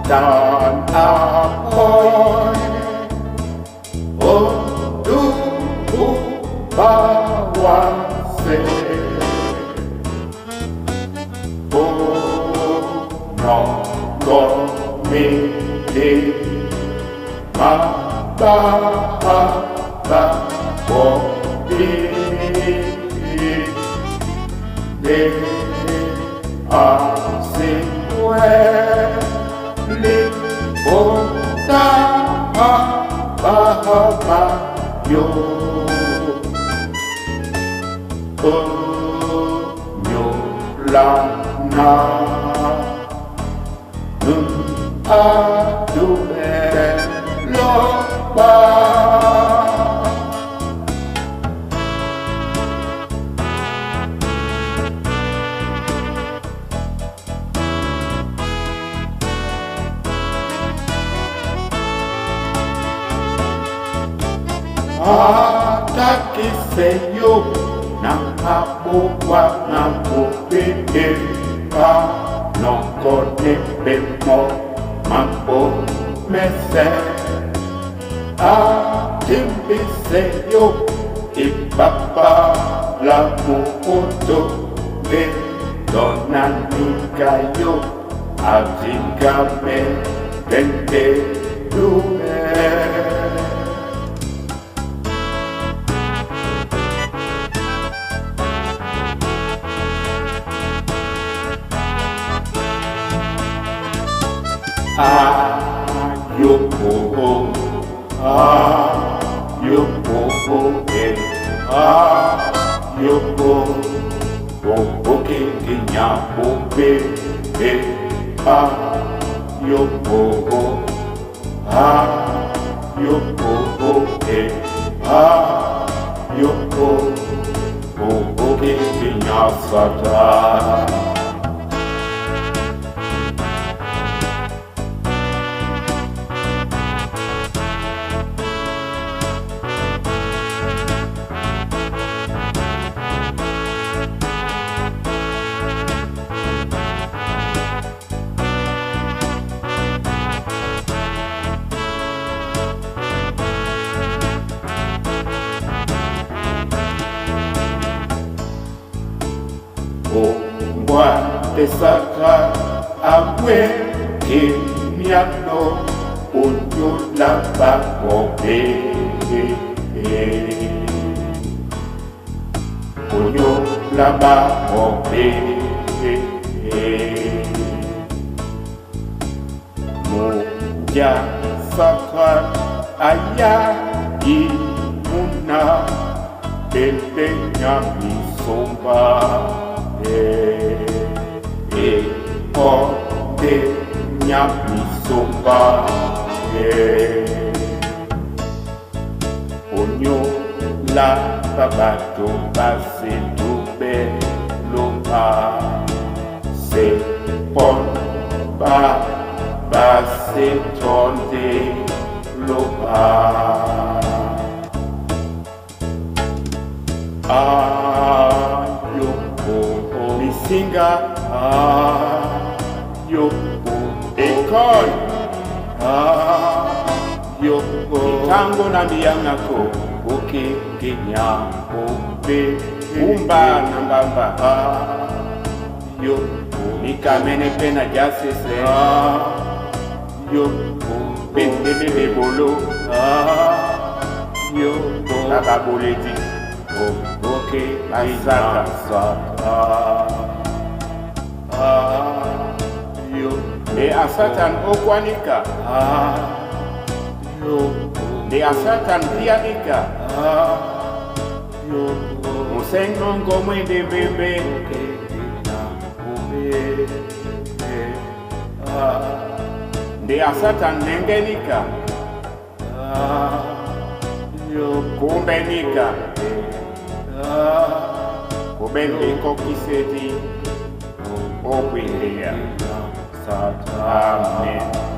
Satan apoy untuk bawase nogomi di PapaB di Liputa bahayo penyulana adune loba Atakiseyo na habuwa na bupike ka nokone bemo mambo mese Atimbiseyo ipapa la muoto le donanikayo Atikame kente dume buki nginya Mbappè buki nginya Satan Tesaka amwe kimiano unyula bakobe unyula bakobe muja saka ayaki muna tetenya misomba Pote nyamisomba Onyo la babato base dube loba Se pon ba base tonde loba Singa yopo ekoi yopo tango na miyangako buki nginya Mbappè umba nambamba yo nikamene pena jasese yo bendele bebolo yo ababoledi oke basaka yo de asatan okwanika yo de asatan pianika yo musengo ngomwe de bebe de asatan nengenika yo kumbenika kubende kokiseti okwindia amen.